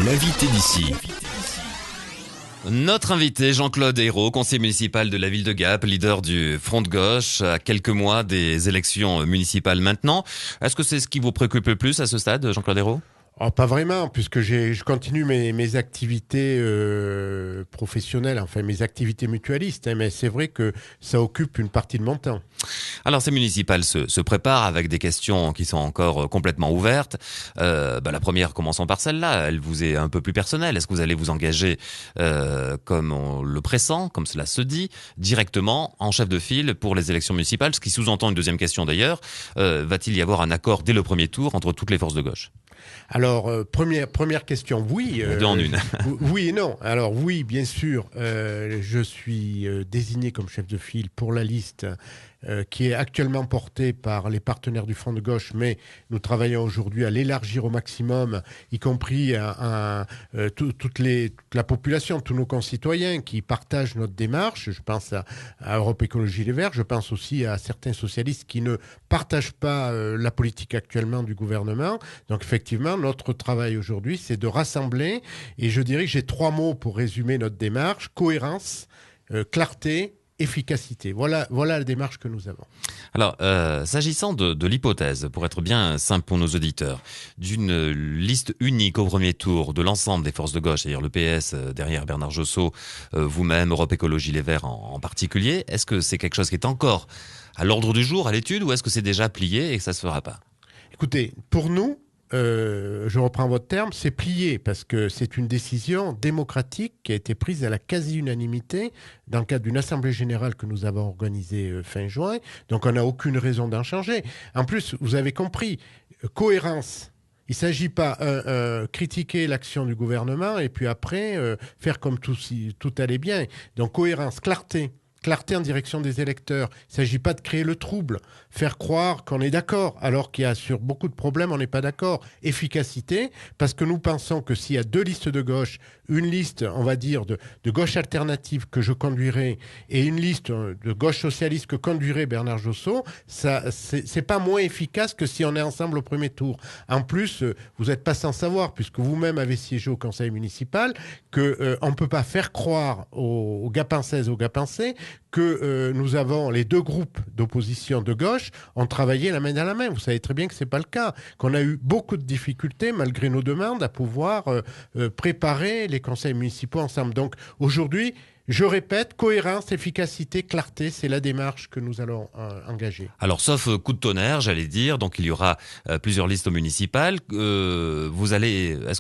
L'invité d'ici. Notre invité, Jean-Claude Ayrault, conseiller municipal de la ville de Gap, leader du Front de gauche, à quelques mois des élections municipales maintenant. Est-ce que c'est ce qui vous préoccupe le plus à ce stade, Jean-Claude Ayrault ? Oh, pas vraiment, puisque je continue mes activités professionnelles, enfin mes activités mutualistes, mais c'est vrai que ça occupe une partie de mon temps. Alors ces municipales se préparent avec des questions qui sont encore complètement ouvertes. La première, commençons par celle-là, elle vous est un peu plus personnelle. Est-ce que vous allez vous engager, comme on le pressent, comme cela se dit, directement en chef de file pour les élections municipales, ce qui sous-entend une deuxième question d'ailleurs. Va-t-il y avoir un accord dès le premier tour entre toutes les forces de gauche ? Alors, première question, oui. Deux en une. Oui et non. Alors oui, bien sûr, je suis désigné comme chef de file pour la liste qui est actuellement portée par les partenaires du Front de gauche, mais nous travaillons aujourd'hui à l'élargir au maximum, y compris toute la population, tous nos concitoyens qui partagent notre démarche. Je pense à Europe Écologie Les Verts, je pense aussi à certains socialistes qui ne partagent pas la politique actuellement du gouvernement. Donc effectivement, notre travail aujourd'hui, c'est de rassembler, et je dirais que j'ai 3 mots pour résumer notre démarche: cohérence, clarté, efficacité. Voilà la démarche que nous avons. Alors, s'agissant de l'hypothèse, pour être bien simple pour nos auditeurs, d'une liste unique au premier tour de l'ensemble des forces de gauche, c'est-à-dire le PS derrière Bernard Josso, vous-même, Europe Écologie Les Verts en particulier, est-ce que c'est quelque chose qui est encore à l'ordre du jour, à l'étude, ou est-ce que c'est déjà plié et que ça se fera pas ? Écoutez, pour nous, je reprends votre terme, c'est plié parce que c'est une décision démocratique qui a été prise à la quasi-unanimité dans le cadre d'une assemblée générale que nous avons organisée fin juin. Donc on n'a aucune raison d'en changer. En plus, vous avez compris, cohérence. Il ne s'agit pas critiquer l'action du gouvernement et puis après faire comme tout allait bien. Donc cohérence, clarté. Clarté en direction des électeurs. Il ne s'agit pas de créer le trouble, faire croire qu'on est d'accord, alors qu'il y a sur beaucoup de problèmes, on n'est pas d'accord. Efficacité, parce que nous pensons que s'il y a 2 listes de gauche, une liste, on va dire, de gauche alternative que je conduirai, et une liste de gauche socialiste que conduirait Bernard Josso, c'est pas moins efficace que si on est ensemble au premier tour. En plus, vous n'êtes pas sans savoir, puisque vous-même avez siégé au conseil municipal, qu'on ne peut pas faire croire aux Gapensaises, aux Gapensais, que nous avons les 2 groupes d'opposition de gauche ont travaillé la main dans la main. Vous savez très bien que ce n'est pas le cas, qu'on a eu beaucoup de difficultés, malgré nos demandes, à pouvoir préparer les conseils municipaux ensemble. Donc aujourd'hui, je répète, cohérence, efficacité, clarté, c'est la démarche que nous allons engager. Alors, sauf coup de tonnerre, j'allais dire, donc il y aura plusieurs listes municipales. Est-ce que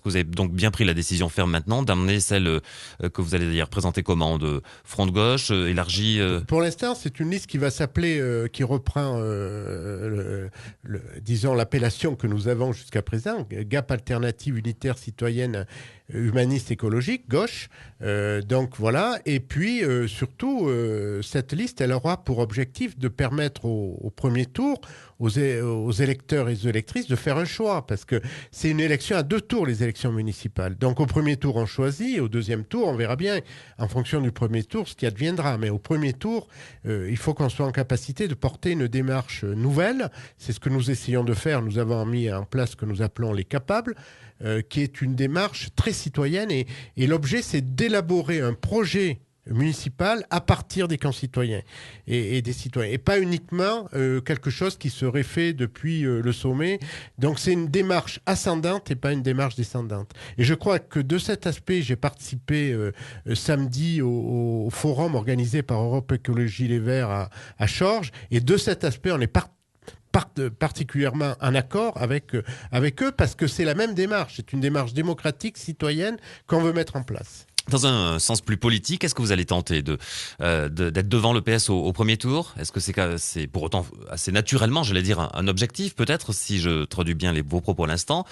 vous avez donc bien pris la décision ferme maintenant d'amener celle que vous allez d'ailleurs présenter comment, de Front de gauche, élargie Pour l'instant, c'est une liste qui va s'appeler, qui reprend, disons, l'appellation que nous avons jusqu'à présent, GAP Alternative Unitaire Citoyenne Humaniste Écologique, gauche. Donc voilà. Et puis, surtout, cette liste, elle aura pour objectif de permettre au premier tour aux électeurs et aux électrices de faire un choix, parce que c'est une élection à 2 tours, les élections municipales. Donc au premier tour, on choisit, et au deuxième tour, on verra bien, en fonction du premier tour, ce qui adviendra. Mais au premier tour, il faut qu'on soit en capacité de porter une démarche nouvelle. C'est ce que nous essayons de faire. Nous avons mis en place ce que nous appelons les capables, qui est une démarche très citoyenne. Et l'objet, c'est d'élaborer un projet municipal à partir des concitoyens et des citoyens, et pas uniquement quelque chose qui serait fait depuis le sommet. Donc c'est une démarche ascendante et pas une démarche descendante. Et je crois que de cet aspect, j'ai participé samedi au forum organisé par Europe Écologie Les Verts à Chorges, et de cet aspect, on est particulièrement en accord avec eux, parce que c'est la même démarche. C'est une démarche démocratique, citoyenne, qu'on veut mettre en place. Dans un sens plus politique, est-ce que vous allez tenter d'être devant le PS au premier tour ? Est-ce que c'est pour autant assez naturellement, j'allais dire, un objectif peut-être, si je traduis bien vos propos à l'instant,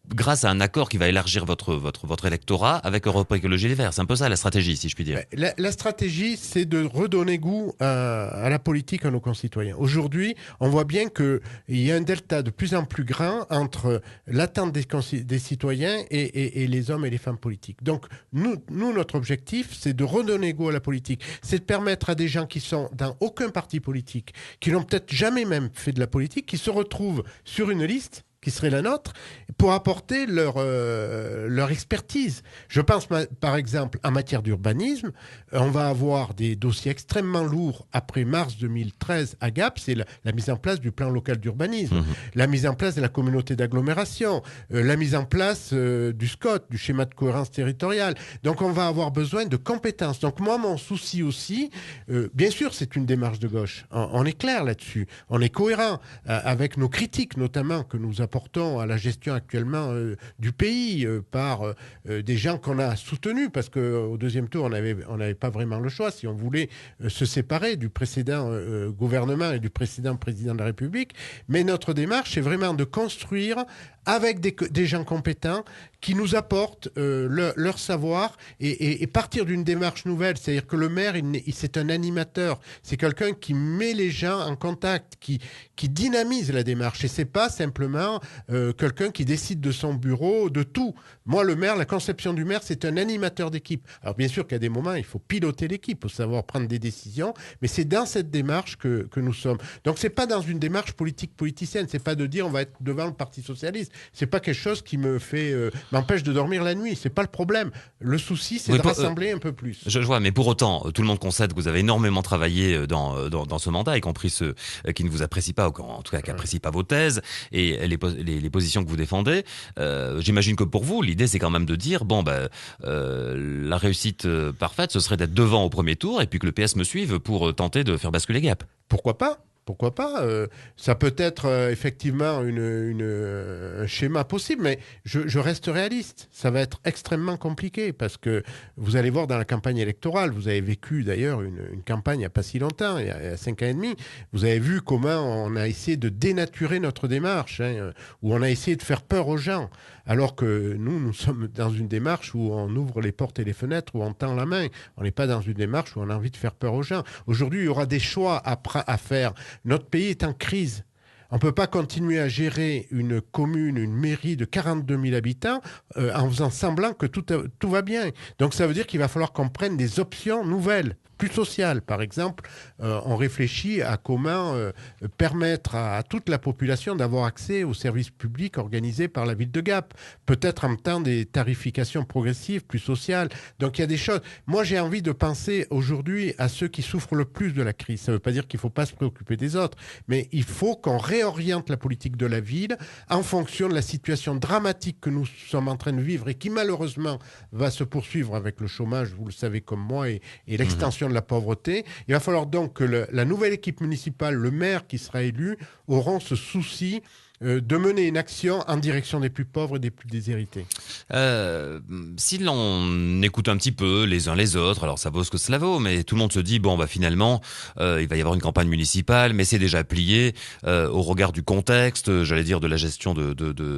grâce à un accord qui va élargir votre électorat avec Europe Écologie Les Verts. C'est un peu ça la stratégie, si je puis dire. La stratégie, c'est de redonner goût à la politique à nos concitoyens. Aujourd'hui, on voit bien qu'il y a un delta de plus en plus grand entre l'attente des citoyens et les hommes et les femmes politiques. Donc, nous, notre objectif, c'est de redonner goût à la politique. C'est de permettre à des gens qui sont dans aucun parti politique, qui n'ont peut-être jamais même fait de la politique, qui se retrouvent sur une liste qui serait la nôtre pour apporter leur expertise. Je pense par exemple en matière d'urbanisme, on va avoir des dossiers extrêmement lourds après mars 2013 à Gap, c'est la mise en place du plan local d'urbanisme, la mise en place de la communauté d'agglomération, la mise en place du SCOT, du schéma de cohérence territoriale. Donc on va avoir besoin de compétences. Donc moi, mon souci aussi, bien sûr, c'est une démarche de gauche. On est clair là-dessus. On est cohérent avec nos critiques, notamment, que nous apportons à la gestion actuellement du pays par des gens qu'on a soutenus, parce qu'au deuxième tour, on n'avait pas vraiment le choix si on voulait se séparer du précédent gouvernement et du précédent président de la République. Mais notre démarche, c'est vraiment de construire avec des gens compétents qui nous apportent leur savoir et partir d'une démarche nouvelle. C'est-à-dire que le maire, c'est un animateur. C'est quelqu'un qui met les gens en contact, qui dynamise la démarche. Et c'est pas simplement quelqu'un qui décide de son bureau, de tout. Moi, le maire, la conception du maire, c'est un animateur d'équipe. Alors bien sûr qu'à des moments, il faut piloter l'équipe, il faut savoir prendre des décisions, mais c'est dans cette démarche que nous sommes. Donc c'est pas dans une démarche politicienne, c'est pas de dire on va être devant le Parti socialiste. C'est pas quelque chose qui m'empêche de dormir la nuit. C'est pas le problème. Le souci, c'est de rassembler un peu plus. Je vois, mais pour autant, tout le monde concède que vous avez énormément travaillé dans ce mandat, y compris ceux qui ne vous apprécient pas, ou en tout cas qui n'apprécient pas vos thèses et les positions que vous défendez. J'imagine que pour vous, l'idée, c'est quand même de dire, la réussite parfaite, ce serait d'être devant au premier tour et puis que le PS me suive pour tenter de faire basculer Gap. Pourquoi pas ? Pourquoi pas ça peut être effectivement un schéma possible, mais je reste réaliste. Ça va être extrêmement compliqué parce que vous allez voir dans la campagne électorale, vous avez vécu d'ailleurs une campagne il n'y a pas si longtemps, il y a 5 ans et demi, vous avez vu comment on a essayé de dénaturer notre démarche, où on a essayé de faire peur aux gens, alors que nous sommes dans une démarche où on ouvre les portes et les fenêtres, où on tend la main. On n'est pas dans une démarche où on a envie de faire peur aux gens. Aujourd'hui, il y aura des choix à faire. Notre pays est en crise. On ne peut pas continuer à gérer une commune, une mairie de 42 000 habitants en faisant semblant que tout va bien. Donc ça veut dire qu'il va falloir qu'on prenne des options nouvelles, plus sociales. Par exemple, on réfléchit à comment permettre à toute la population d'avoir accès aux services publics organisés par la ville de Gap. Peut-être en même temps des tarifications progressives, plus sociales. Donc il y a des choses. Moi, j'ai envie de penser aujourd'hui à ceux qui souffrent le plus de la crise. Ça ne veut pas dire qu'il ne faut pas se préoccuper des autres, mais il faut qu'on réoriente la politique de la ville en fonction de la situation dramatique que nous sommes en train de vivre et qui malheureusement va se poursuivre avec le chômage, vous le savez comme moi, et l'extension de la pauvreté. Il va falloir donc que la nouvelle équipe municipale, le maire qui sera élu, auront ce souci de mener une action en direction des plus pauvres et des plus déshérités. Si l'on écoute un petit peu les uns les autres, alors ça vaut ce que cela vaut, mais tout le monde se dit, finalement, il va y avoir une campagne municipale, mais c'est déjà plié au regard du contexte, j'allais dire de la gestion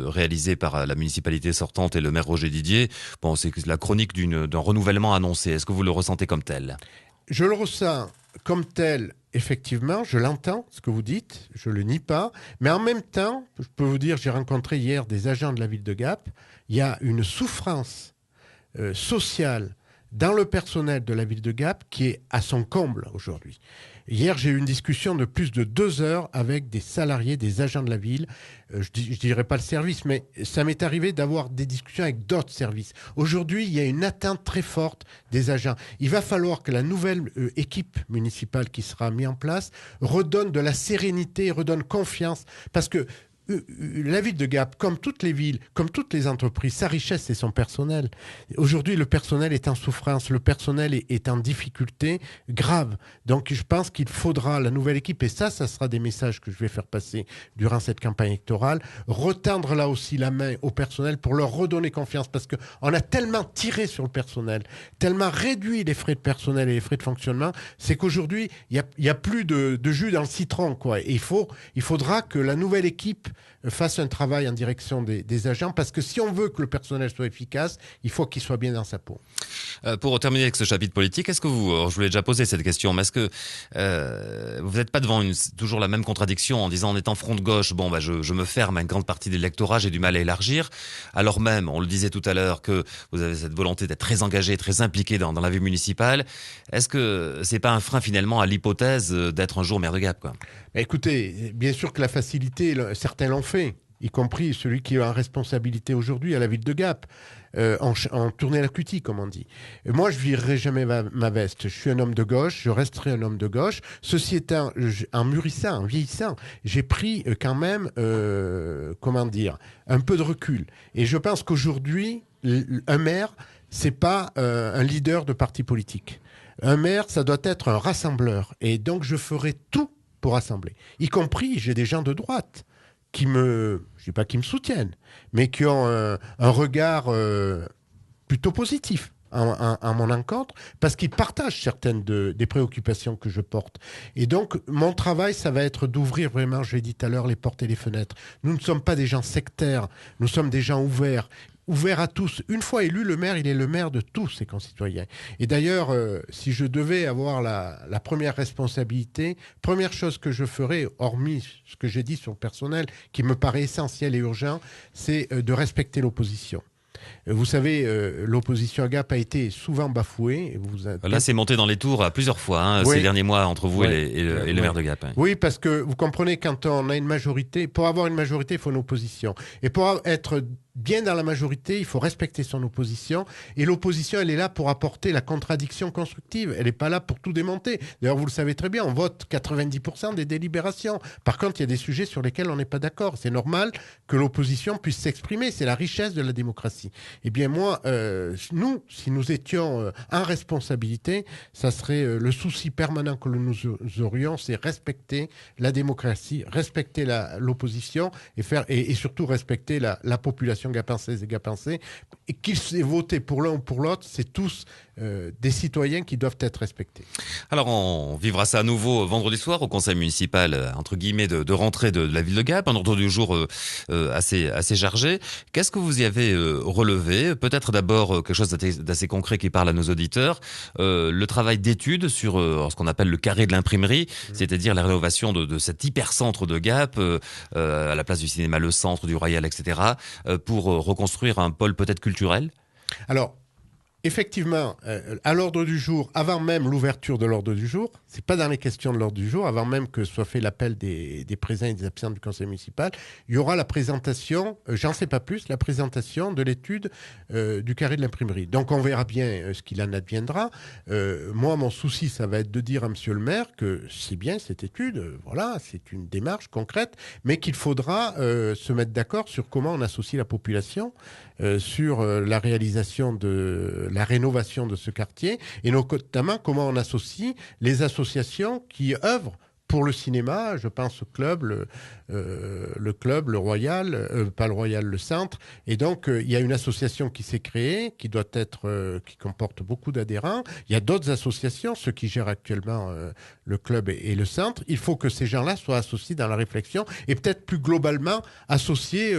réalisée par la municipalité sortante et le maire Roger Didier. C'est la chronique d'un renouvellement annoncé. Est-ce que vous le ressentez comme tel ? Je le ressens comme tel. Effectivement, je l'entends, ce que vous dites, je ne le nie pas, mais en même temps, je peux vous dire, j'ai rencontré hier des agents de la ville de Gap, il y a une souffrance sociale dans le personnel de la ville de Gap qui est à son comble aujourd'hui. Hier, j'ai eu une discussion de plus de 2 heures avec des salariés, des agents de la ville. Je ne dirais pas le service, mais ça m'est arrivé d'avoir des discussions avec d'autres services. Aujourd'hui, il y a une attente très forte des agents. Il va falloir que la nouvelle équipe municipale qui sera mise en place redonne de la sérénité, redonne confiance, parce que la ville de Gap, comme toutes les villes, comme toutes les entreprises, sa richesse, c'est son personnel. Aujourd'hui, le personnel est en souffrance, le personnel est en difficulté grave. Donc, je pense qu'il faudra, la nouvelle équipe, et ça sera des messages que je vais faire passer durant cette campagne électorale, retendre là aussi la main au personnel pour leur redonner confiance, parce qu'on a tellement tiré sur le personnel, tellement réduit les frais de personnel et les frais de fonctionnement, c'est qu'aujourd'hui, il y a plus de jus dans le citron, quoi. Et il faudra que la nouvelle équipe fasse un travail en direction des agents, parce que si on veut que le personnel soit efficace, il faut qu'il soit bien dans sa peau. Pour terminer avec ce chapitre politique, est-ce que je vous l'ai déjà posé cette question, mais est-ce que vous n'êtes pas devant toujours la même contradiction en disant, en étant front de gauche, je me ferme à une grande partie de l'électorat, j'ai du mal à élargir, alors même, on le disait tout à l'heure, que vous avez cette volonté d'être très engagé, très impliqué dans la vie municipale. Est-ce que c'est pas un frein finalement à l'hypothèse d'être un jour maire de Gap, quoi ? Écoutez, bien sûr que la facilité, certains l'ont fait. y compris celui qui est en responsabilité aujourd'hui à la ville de Gap, en tournée à la cutie, comme on dit. Moi, je ne virerai jamais ma veste. Je suis un homme de gauche, je resterai un homme de gauche. Ceci étant, en mûrissant, en vieillissant, j'ai pris quand même, comment dire, un peu de recul. Et je pense qu'aujourd'hui, un maire, c'est pas un leader de parti politique. Un maire, ça doit être un rassembleur. Et donc, je ferai tout pour rassembler. Y compris, j'ai des gens de droite qui je dis pas qui me soutiennent, mais qui ont un regard plutôt positif à mon encontre, parce qu'ils partagent certaines des préoccupations que je porte. Et donc, mon travail, ça va être d'ouvrir vraiment, je l'ai dit tout à l'heure, les portes et les fenêtres. Nous ne sommes pas des gens sectaires, nous sommes des gens ouverts à tous. Une fois élu, le maire, il est le maire de tous ses concitoyens. Et d'ailleurs, si je devais avoir la première responsabilité, première chose que je ferais, hormis ce que j'ai dit sur le personnel, qui me paraît essentiel et urgent, c'est de respecter l'opposition. Vous savez, l'opposition à Gap a été souvent bafouée. Là, c'est monté dans les tours à plusieurs fois ces derniers mois entre vous et le maire de Gap. Oui, parce que vous comprenez, quand on a une majorité, pour avoir une majorité, il faut une opposition. Et pour être bien dans la majorité, il faut respecter son opposition. Et l'opposition, elle est là pour apporter la contradiction constructive. Elle n'est pas là pour tout démonter. D'ailleurs, vous le savez très bien, on vote 90% des délibérations. Par contre, il y a des sujets sur lesquels on n'est pas d'accord. C'est normal que l'opposition puisse s'exprimer. C'est la richesse de la démocratie. Eh bien, moi, nous, si nous étions en responsabilité, ça serait le souci permanent que nous aurions, c'est respecter la démocratie, respecter l'opposition et surtout respecter la population gapençaise et gapençais. Et qu'ils aient voté pour l'un ou pour l'autre, c'est tous des citoyens qui doivent être respectés. Alors, on vivra ça à nouveau vendredi soir au conseil municipal, entre guillemets, de rentrée de la ville de Gap, un ordre du jour assez chargé. Qu'est-ce que vous y avez relevé? Peut-être d'abord quelque chose d'assez concret qui parle à nos auditeurs, le travail d'étude sur ce qu'on appelle le carré de l'imprimerie, c'est-à-dire la rénovation de cet hypercentre de Gap, à la place du cinéma Le Centre, du Royal, etc., pour reconstruire un pôle peut-être culturel. Alors, effectivement, à l'ordre du jour, avant même l'ouverture de l'ordre du jour, c'est pas dans les questions de l'ordre du jour, avant même que soit fait l'appel des présents et des absents du conseil municipal, il y aura la présentation, j'en sais pas plus, la présentation de l'étude du carré de l'imprimerie. Donc on verra bien ce qu'il en adviendra. Moi, mon souci, ça va être de dire à monsieur le maire que c'est bien cette étude, voilà, c'est une démarche concrète, mais qu'il faudra se mettre d'accord sur comment on associe la population, sur la réalisation de la rénovation de ce quartier, et notamment comment on associe les associations qui œuvrent pour le cinéma. Je pense au club, le club, le Royal, pas le Royal, le Centre. Et donc, il y a une association qui s'est créée, qui doit être, qui comporte beaucoup d'adhérents. Il y a d'autres associations, ceux qui gèrent actuellement le club et le Centre. Il faut que ces gens-là soient associés dans la réflexion et peut-être plus globalement associer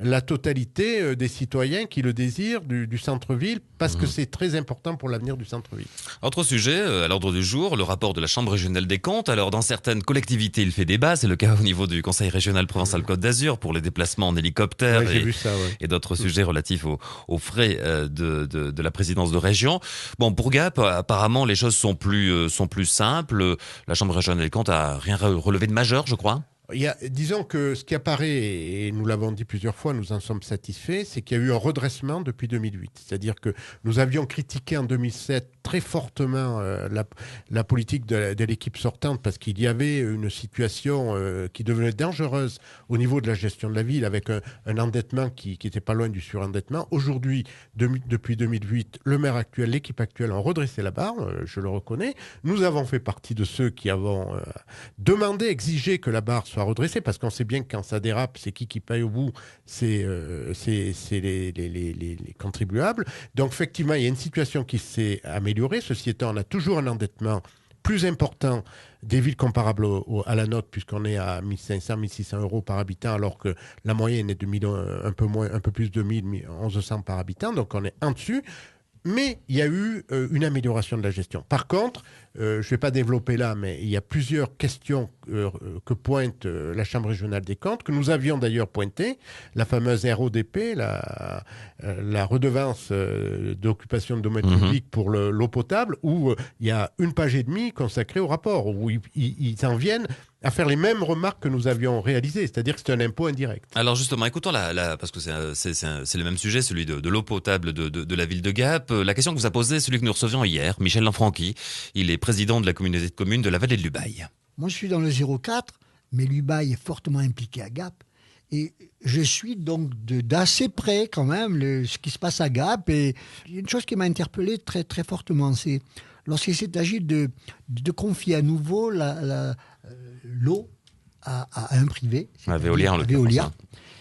la totalité des citoyens qui le désirent du centre-ville, parce que c'est très important pour l'avenir du centre-ville. Autre sujet à l'ordre du jour, le rapport de la Chambre régionale des comptes. Alors, dans certaines collectivités, il fait débat. C'est le cas au niveau du Conseil régional Provence-Alpes-Côte d'Azur pour les déplacements en hélicoptère et d'autres sujets relatifs aux frais de la présidence de région. Bon, pour Gap, apparemment, les choses sont plus simples. La Chambre régionale des comptes a rien relevé de majeur, je crois. Disons que ce qui apparaît, et nous l'avons dit plusieurs fois, nous en sommes satisfaits, c'est qu'il y a eu un redressement depuis 2008. C'est-à-dire que nous avions critiqué en 2007 très fortement la politique de l'équipe sortante, parce qu'il y avait une situation qui devenait dangereuse au niveau de la gestion de la ville, avec un endettement qui n'était pas loin du surendettement. Aujourd'hui, depuis 2008, le maire actuel, l'équipe actuelle ont redressé la barre, je le reconnais. Nous avons fait partie de ceux qui avons demandé, exigé que la barre soit redressée, parce qu'on sait bien que quand ça dérape, c'est qui paye au bout? C'est les contribuables. Donc effectivement, il y a une situation qui s'est améliorée. Ceci étant, on a toujours un endettement plus important des villes comparables à la nôtre, puisqu'on est à 1500, 1600 euros par habitant, alors que la moyenne est de un peu plus de 1100 par habitant, donc on est en dessus. Mais il y a eu une amélioration de la gestion. Par contre, je ne vais pas développer là, mais il y a plusieurs questions que pointe la Chambre régionale des comptes, que nous avions d'ailleurs pointées. La fameuse RODP, la redevance d'occupation de domaine public pour l'eau potable, où il y a une page et demie consacrée au rapport, où ils en viennent à faire les mêmes remarques que nous avions réalisées, c'est-à-dire que c'est un impôt indirect. Alors justement, écoutons parce que c'est le même sujet, celui de l'eau potable de la ville de Gap. La question que vous a posée celui que nous recevions hier, Michel Lanfranchi. Il est président de la communauté de communes de la vallée de l'Ubaye. Moi, je suis dans le 04, mais l'Ubaye est fortement impliqué à Gap. Et je suis donc d'assez près quand même ce qui se passe à Gap. Et il y a une chose qui m'a interpellé très, très fortement, c'est lorsqu'il s'est agi de confier à nouveau l'eau à un privé. À Veolia, en l'occurrence.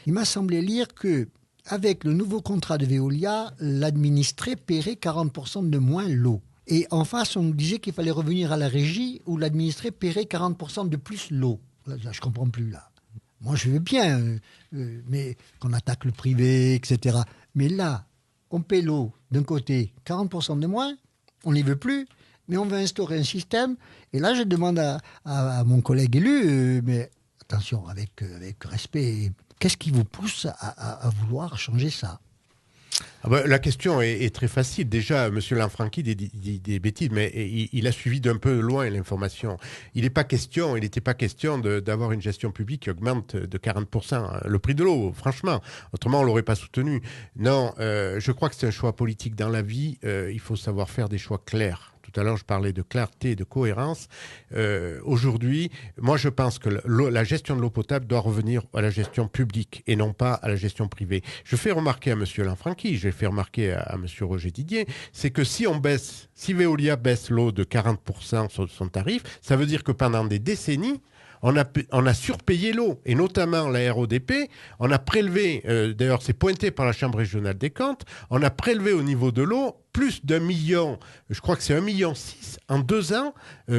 Il m'a semblé lire que avec le nouveau contrat de Veolia, l'administré paierait 40% de moins l'eau. Et en face, on nous disait qu'il fallait revenir à la régie où l'administré paierait 40% de plus l'eau. Là, je ne comprends plus, là. Moi, je veux bien, mais qu'on attaque le privé, etc. Mais là, on paie l'eau d'un côté 40% de moins, on n'y veut plus, mais on veut instaurer un système. Et là, je demande à mon collègue élu, mais attention, avec respect, qu'est-ce qui vous pousse à vouloir changer ça ? La question est très facile. Déjà, M. Lanfranchi dit des bêtises, mais il a suivi d'un peu loin l'information. Il n'était pas question d'avoir une gestion publique qui augmente de 40% le prix de l'eau, franchement. Autrement, on ne l'aurait pas soutenu. Non, je crois que c'est un choix politique dans la vie. Il faut savoir faire des choix clairs. Tout à l'heure, je parlais de clarté et de cohérence. Aujourd'hui, moi, je pense que la gestion de l'eau potable doit revenir à la gestion publique et non pas à la gestion privée. Je fais remarquer à M. Lanfranchi, je fait remarquer à M. Roger Didier, c'est que si Veolia baisse l'eau de 40% sur son tarif, ça veut dire que pendant des décennies, on a surpayé l'eau, et notamment la RODP. On a prélevé, d'ailleurs c'est pointé par la Chambre régionale des comptes, on a prélevé au niveau de l'eau plus d'1 million, je crois que c'est 1,6 million en 2 ans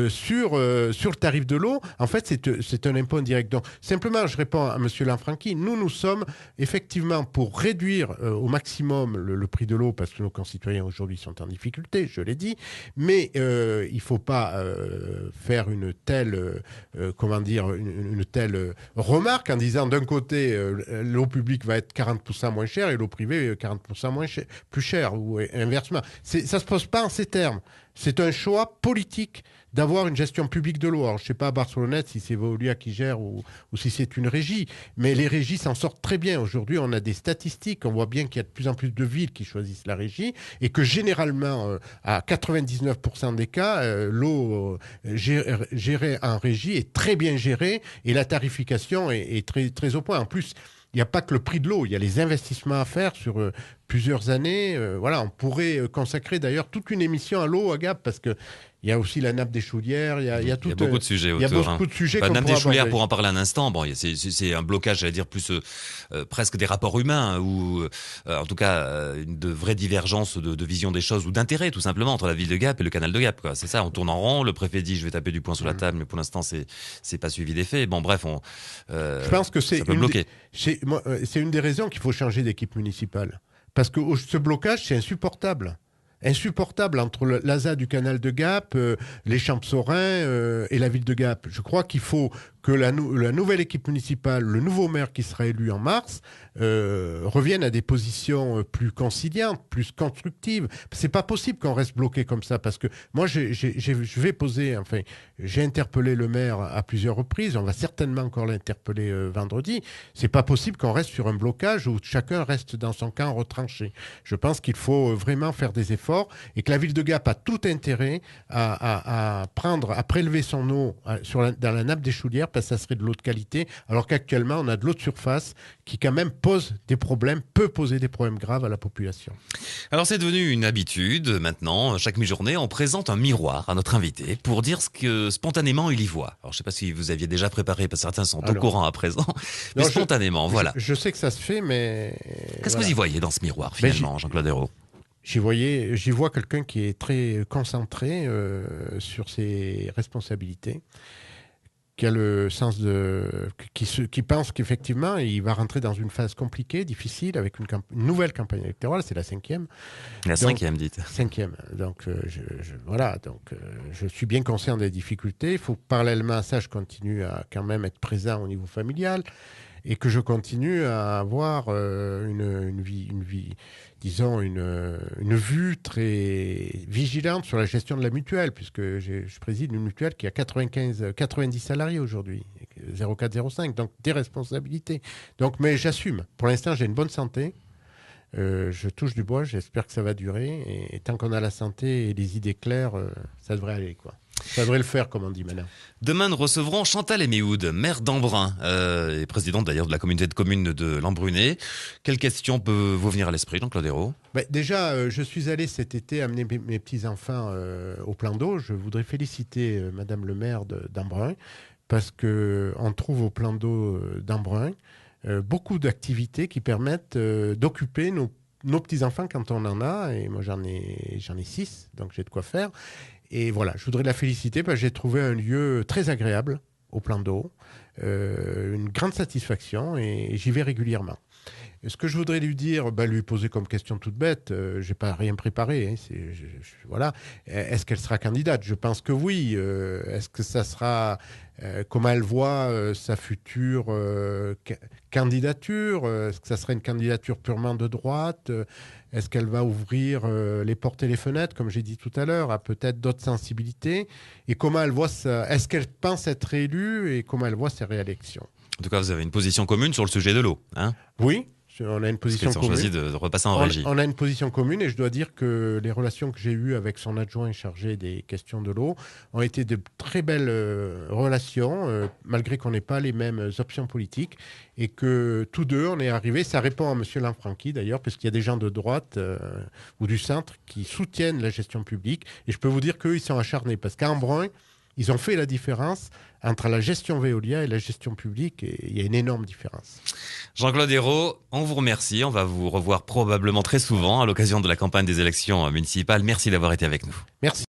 sur le tarif de l'eau. En fait, c'est un impôt indirect. Donc, simplement, je réponds à M. Lanfranchi, nous sommes effectivement pour réduire au maximum le prix de l'eau, parce que nos concitoyens aujourd'hui sont en difficulté, je l'ai dit, mais il ne faut pas faire une telle remarque en disant d'un côté, l'eau publique va être 40% moins chère et l'eau privée 40% plus chère, ou inversement. Ça ne se pose pas en ces termes. C'est un choix politique d'avoir une gestion publique de l'eau. Alors, je ne sais pas à Barcelonnette si c'est Veolia qui gère ou si c'est une régie, mais les régies s'en sortent très bien. Aujourd'hui, on a des statistiques, on voit bien qu'il y a de plus en plus de villes qui choisissent la régie et que généralement, à 99% des cas, l'eau gérée en régie est très bien gérée et la tarification est très, très au point. En plus, il n'y a pas que le prix de l'eau, il y a les investissements à faire sur plusieurs années. On pourrait consacrer d'ailleurs toute une émission à l'eau à Gap, parce qu'il y a aussi la nappe des Chaudières, il y a beaucoup de sujets autour. Il y a beaucoup de sujets La nappe des Chaudières, aborder. pour en parler un instant, c'est un blocage, j'allais dire, plus presque des rapports humains, ou en tout cas de vraies divergences de vision des choses, ou d'intérêt tout simplement, entre la ville de Gap et le canal de Gap. C'est ça, on tourne en rond, le préfet dit je vais taper du poing sur la table, mais pour l'instant c'est pas suivi des faits. Bon bref, je pense que ça peut bloquer. C'est une des raisons qu'il faut changer d'équipe municipale. Parce que ce blocage, c'est insupportable. Insupportable entre l'ASA du canal de Gap, les Champsaurins et la ville de Gap. Je crois qu'il faut que la nouvelle équipe municipale, le nouveau maire qui sera élu en mars, revienne à des positions plus conciliantes, plus constructives. C'est pas possible qu'on reste bloqué comme ça, parce que moi, j'ai interpellé le maire à plusieurs reprises. On va certainement encore l'interpeller vendredi. C'est pas possible qu'on reste sur un blocage où chacun reste dans son camp retranché. Je pense qu'il faut vraiment faire des efforts et que la ville de Gap a tout intérêt à prélever son eau dans la nappe des Chaudières, parce que ça serait de l'eau de qualité, alors qu'actuellement, on a de l'eau de surface qui quand même peut poser des problèmes graves à la population. Alors c'est devenu une habitude, maintenant, chaque mi-journée, on présente un miroir à notre invité pour dire ce que spontanément il y voit. Alors je ne sais pas si vous aviez déjà préparé, parce que certains sont au courant à présent, mais spontanément, voilà. Je sais que ça se fait, mais... Qu'est-ce que vous y voyez dans ce miroir, finalement, Jean-Claude Ayrault ? J'y vois quelqu'un qui est très concentré sur ses responsabilités, qui a le sens qui pense qu'effectivement, il va rentrer dans une phase compliquée, difficile, avec une nouvelle campagne électorale, c'est la 5e. La 5e, dites. 5e. Donc, je suis bien conscient des difficultés. Il faut que, parallèlement à ça, je continue à quand même être présent au niveau familial et que je continue à avoir une vue très vigilante sur la gestion de la mutuelle, puisque je préside une mutuelle qui a 90 salariés aujourd'hui. 0405, donc des responsabilités. Donc, mais j'assume. Pour l'instant, j'ai une bonne santé. Je touche du bois, j'espère que ça va durer. Et tant qu'on a la santé et les idées claires, ça devrait aller, quoi. Ça devrait le faire, comme on dit maintenant. Demain, nous recevrons Chantal Éméhoud, maire d'Embrun, et présidente d'ailleurs de la communauté de communes de l'Embrunet. Quelle question peut vous venir à l'esprit, Jean-Claude Ayrault ? Déjà, je suis allé cet été amener mes petits-enfants au plan d'eau. Je voudrais féliciter Madame le maire d'Embrun, parce qu'on trouve au plan d'eau d'Embrun beaucoup d'activités qui permettent d'occuper nos petits-enfants quand on en a. Et moi, j'en ai 6, donc j'ai de quoi faire. Et voilà, je voudrais la féliciter parce que j'ai trouvé un lieu très agréable au plan d'eau, une grande satisfaction et j'y vais régulièrement. Et ce que je voudrais lui dire, lui poser comme question toute bête, je n'ai pas rien préparé, hein, voilà. Est-ce qu'elle sera candidate ? Je pense que oui. Est-ce que ça sera, comment elle voit sa future candidature ? Est-ce que ça sera une candidature purement de droite ? Est-ce qu'elle va ouvrir les portes et les fenêtres, comme j'ai dit tout à l'heure, à peut-être d'autres sensibilités ? Et comment elle voit ça ? Est-ce qu'elle pense être élue et comment elle voit ses réélections ? En tout cas, vous avez une position commune sur le sujet de l'eau, hein ? Oui. On a une position commune. Choisi de repasser en régie. On a une position commune et je dois dire que les relations que j'ai eues avec son adjoint chargé des questions de l'eau ont été de très belles relations, malgré qu'on n'ait pas les mêmes options politiques et que tous deux, on est arrivés. Ça répond à M. Lanfranchi d'ailleurs, parce qu'il y a des gens de droite ou du centre qui soutiennent la gestion publique. Et je peux vous dire qu'eux, ils sont acharnés parce qu'à Embrun, ils ont fait la différence entre la gestion Veolia et la gestion publique, et il y a une énorme différence. Jean-Claude Ayrault, on vous remercie. On va vous revoir probablement très souvent à l'occasion de la campagne des élections municipales. Merci d'avoir été avec nous. Merci.